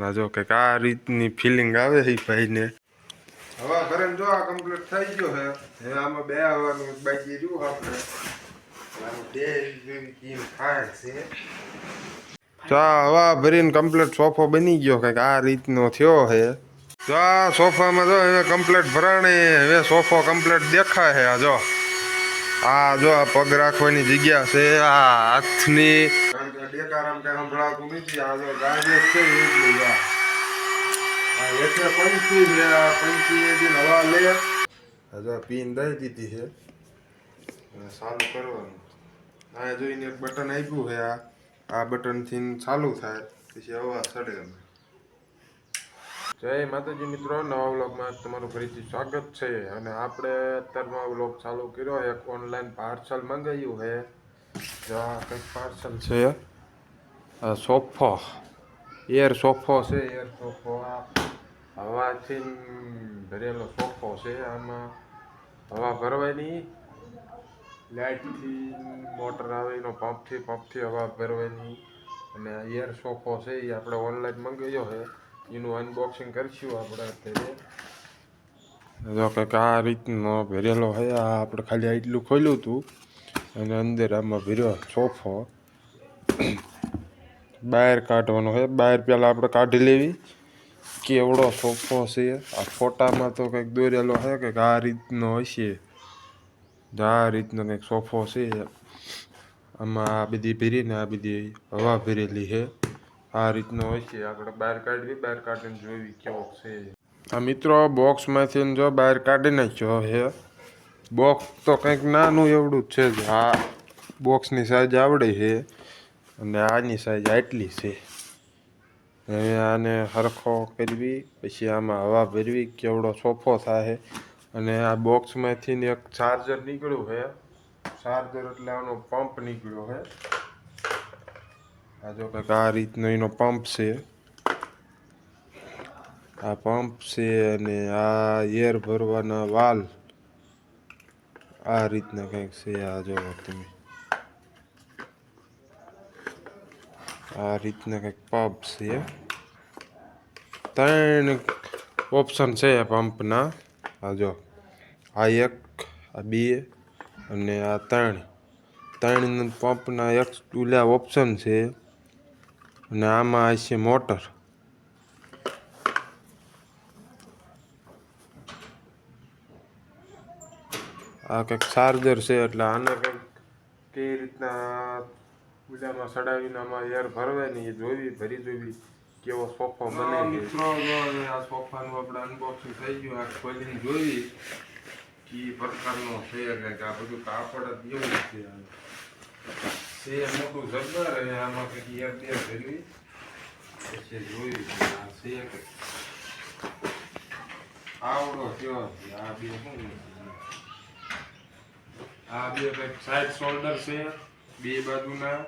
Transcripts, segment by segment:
ના જો કે આ રીતની ફિલિંગ આવે છે ભાઈને. હવા ભરે જો આ કમ્પ્લીટ થઈ ગયો છે. હવે આમાં બે હવાનું બાકી રહ્યું આપણે. બે કેમ થાય છે. હવા ભરીને કમ્પ્લીટ સોફો બની ગયો કંઈક આ રીતનો થયો છે. જો આ સોફામાં જો હવે કમ્પ્લીટ ભરાણી હવે સોફો કમ્પ્લીટ દેખાય છે. આ જો આ પગ રાખવાની જગ્યા છે. આ હાથની ડેકારામ કઈ સંભળાતું નથી. આ જો ગાજે છે એટલું પંખી છે. આ પંખી હવા લે હજુ પીન દઈ દીધી છે. ચાલુ કરવાનું આ જોઈને એક બટન આપ્યું છે. આ બટન થી ચાલુ થાય પછી હવા ચડે. જય માતાજી મિત્રો, નવા વ્લોગમાં તમારું ફરીથી સ્વાગત છે. અને આપણે અત્યારમાં વ્લોગ ચાલુ કર્યો. એક ઓનલાઈન પાર્સલ મંગાવ્યું છે. જો આ કંઈક પાર્સલ છે. સોફો એર સોફો છે. એર સોફો હવાથી ભરેલો સોફો છે. આમાં હવા ભરવાની, લાઇટથી મોટર આવે એનો પંપથી હવા ભરવાની. અને એર સોફો છે એ આપણે ઓનલાઈન મંગાવ્યો છે. એનું અનબોક્સિંગ કરીશું આપણે અત્યારે. જો કંઈક આ રીતનો ભરેલો છે. આ આપણે ખાલી એટલું ખોલ્યું હતું અને અંદર આમાં ભર્યો સોફો. બહાર કાઢવાનો છે. બહાર પહેલાં આપણે કાઢી લેવી કેવડો સોફો છે. આ ફોટામાં તો કંઈક દોરેલો છે કંઈક આ રીતનો હશે. આ રીતનો કંઈક સોફો છે. આમાં આ બધી ભરીને આ બધી હવા ભરેલી છે. આ રીતનો હોય છે. આપણે બહાર કાઢીને જોઈ કેવો છે. આ મિત્રો બોક્સમાંથી જો બહાર કાઢી નાખ્યો છે. બોક્સ તો કંઈક નાનું એવડું જ છે. આ બોક્સની સાઈઝ આવડે છે અને આની સાઈઝ આટલી છે. હવે આને સરખો કરવી પછી આમાં હવા ભરવી કેવડો સોફો થાય. અને આ બોક્સમાંથી એક ચાર્જર નીકળ્યું છે. ચાર્જર એટલે આનો પંપ નીકળ્યો છે. આ જો કંઈક આ રીતનો એનો પંપ છે. આ પંપ છે અને આ એર ભરવાના વાલ આ રીતના કંઈક છે. આ જોવો તમે આ રીતના કંઈક પંપ છે. 3 ઓપ્શન છે પંપના. આ જો આ 1 આ 2 અને આ 3 પંપના એક ઓપ્શન છે. અને આમાં હશે મોટર. આ કંઈક ચાર્જર છે એટલે આને કંઈક કઈ રીતના ઉડામાં ચડાવીને આમાં એર ભરવાની ભરી જોવી કેવો સોફો બને. મિત્રો આ સોફાનું આપણે અનબોક્સિંગ થઈ ગયું. આ ખોલીને જોઈ કે પ્રકારનો છે. કંઈક આ બધું કાપડ જ એવું છે. મોટું જબ્બર અને આમાં કંઈક એર ભરવી પછી જોયું છે આવડો કયો છે. આ બે શું આ બે કંઈક સાઈડ શોલ્ડર છે. બે બાજુના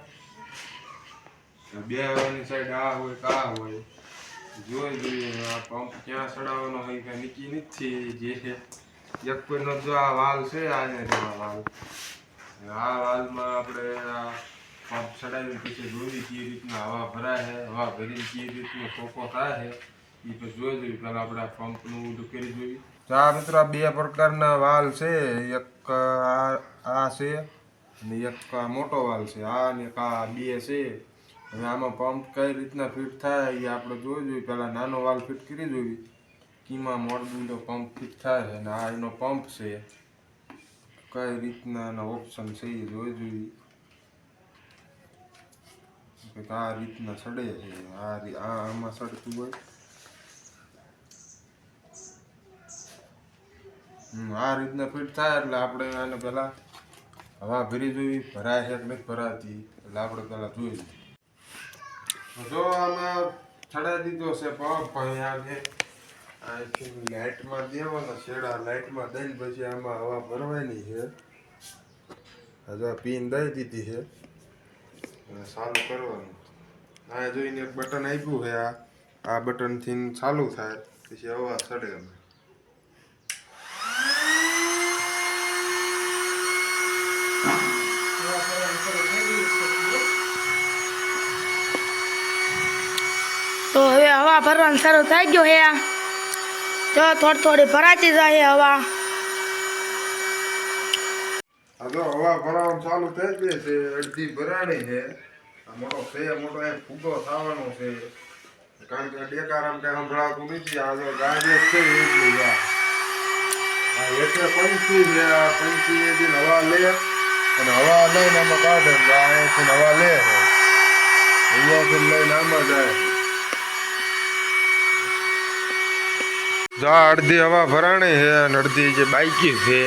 બે હવાની સાઈડ આ હોય આ હોય જોઈએ. આ પંપ ક્યાં ચડાવવાનો હોય કઈ નક્કી નથી. જે છે એક કોઈનો જો આ વાલ છે. આને જેવા વાલ આ વાલમાં આપણે આ પંપ ચડાવીને પછી જોઈ કે રીતના હવા ભરાય છે. હવા ભરીને કે રીતનો સોફો થાય છે એ તો જોઈ પહેલાં આપણે આ પંપનું ઊંધું કરી જોઈએ. તો આ મિત્રો બે પ્રકારના વાલ છે. એક આ છે અને એક મોટો વાલ છે. આ ને આ બે છે. હવે આમાં પંપ કઈ રીતના ફિટ થાય એ આપણે જોઈ જોઈએ. પહેલાં નાનો વાલ ફિટ કરી જોઈએ કીમાં મોડબીનો પંપ ફિટ થાય છે. અને આ એનો પંપ છે. કઈ રીતના એના ઓપ્શન છે એ જોઈ જોઈએ. આ રીતના ચડે છે. આમાં ચડતું હોય આ રીતના ફિટ થાય એટલે આપણે આને પહેલાં હવા ભરી જોઈ ભરાય છે કે નથી ભરાતી એટલે આપણે પહેલાં જોઈ. જો આમાં ચડાવી દીધો છે પંપ. અહીંયા લાઇટમાં દેવાનો છેડા લાઇટમાં દઈને પછી આમાં હવા ભરવાની છે. હજુ પીન દઈ દીધી છે અને ચાલુ કરવાનું. આ જોઈને એક બટન આપ્યું છે. આ બટનથી ચાલુ થાય પછી હવા ચડે. હવા ભરવાનું શરૂ થઈ ગયો હે જો થોડી ભરાતી જાય હવા જો હવા ભરાવાનું ચાલુ થઈ ગઈ છે અડધી ભરાણી છે મોટો એક ફૂગો થવાનો છે કારણ કે ડેકારામ કઈ સંભળાતું નથી આ જો ગાડી છે એટલી આ એટલે પંખી છે આ પંખી એ દિન હવા લે અને હવા લઈને આમાં કાઢે અહીંયાથી હવા લે અહીંયાથી લઈને આમાં જાય જો અડધી હવા ભરાણી છે અને અડધી જે બાઈકી છે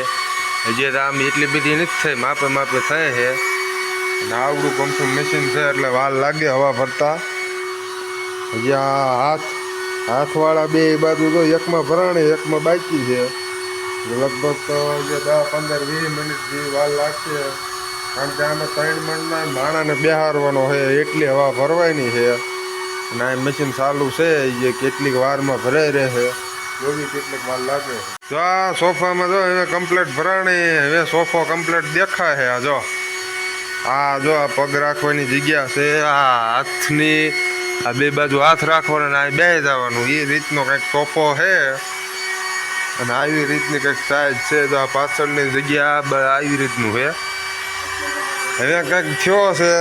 હજી આમ એટલી બધી નથી થઈ માપે થાય છે અને આવડું પંપનું મશીન છે એટલે વાર લાગે હવા ભરતા હજી આ હાથવાળા બે બાજુ તો એકમાં ભરાણી એકમાં બાકી છે લગભગ તો જે 10-15-20 મિનિટ જેવી વાર લાગશે કારણ કે આમાં 3 મણના માણાને બેહારવાનો છે એટલી હવા ભરવાની છે અને આ મશીન ચાલુ છે જે કેટલીક વારમાં ભરાઈ રહે જોવી કેટલીક વાર લાગે જો આ સોફામાં જો હવે કમ્પ્લીટ ભરાણી હવે સોફો કમ્પ્લીટ દેખાય છે જો આ પગ રાખવાની જગ્યા છે આ હાથની આ બે બાજુ હાથ રાખવાનો આ બે જવાનું એ રીતનો કંઈક સોફો છે અને આવી રીતની કંઈક સાઈઝ છે તો આ પાછળની જગ્યા આવી રીતનું છે હવે કંઈક થયો છે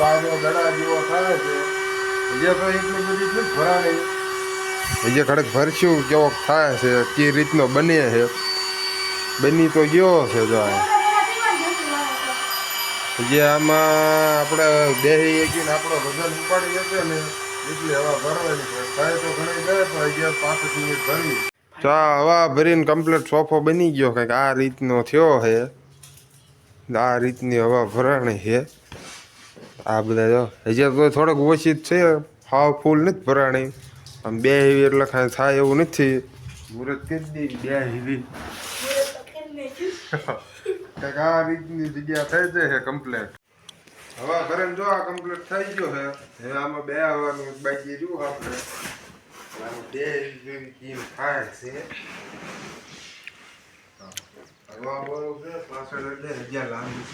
તાજો દડા જેવો થાય છે હજી તો એટલી બધી નથી ભરાણી હજી ખડક ભરશું કેવો થાય છે કે રીતનો બને છે બની તો ગયો છે જો હજી આમાં આપણે બેસી એકીને આપણો વજન ઉપાડી જશે ને એટલી હવા ભરવાની છે થાય તો ઘણી ગયે તો 5 મિનિટ ભરવી તો આ હવા ભરીને કમ્પ્લીટ સોફો બની ગયો કંઈક આ રીતનો થયો છે આ રીતની હવા ભરાણી છે આ બધા જો હજી તો થોડોક ઓછી જ છે હાવ ફૂલ નથી ભરાણી આમ બે હેવી એટલે કાંઈ થાય એવું નથી મુહૂર્ત કરી દઈ બે હેવી કંઈક આ રીતની જગ્યા થઈ જાય છે કમ્પ્લીટ હવા ભરીને જો આ કમ્પ્લીટ થઈ ગયો છે હવે આમાં બે હવાનું બાકી રહ્યું આપણે બે જેવી ટીમ થાય છે હવા બરોબર છે પાછળ એટલે હજાર લાંબી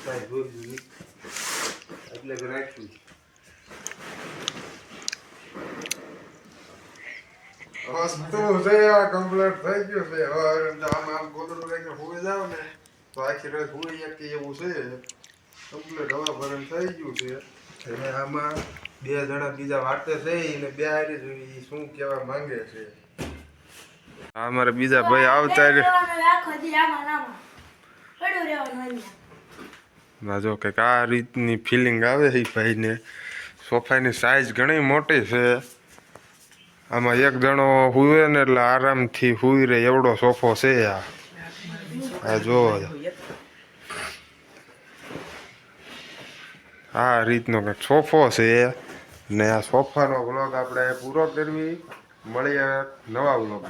કાંઈ જોયું એટલે રાખ્યું વસ્તુ છે આ કમ્પ્લીટ થઈ ગયું છે હવે આમ ગોદડું લઈને હોઈ જાવ ને તો આખી રાત હોઈ શકે એવું છે કમ્પ્લીટ હવા ભરણ થઈ ગયું છે હવે આમાં 2 જણા બીજા વાટે છે ને બે હારી જોઈ શું કહેવા માંગે છે આ મારા બીજા ભાઈ આવતા જો કંઈક આ રીતની ફિલિંગ આવે છે ભાઈને સોફાની સાઈઝ ઘણી મોટી છે આમાં એક જણો હુવે ને એટલે આરામથી હુઈ રહે એવડો સોફો છે આ જો આ રીતનો કંઈક સોફો છે ને આ સોફાનો વ્લોગ આપણે પૂરો કરવી મળીએ નવા વ્લોગ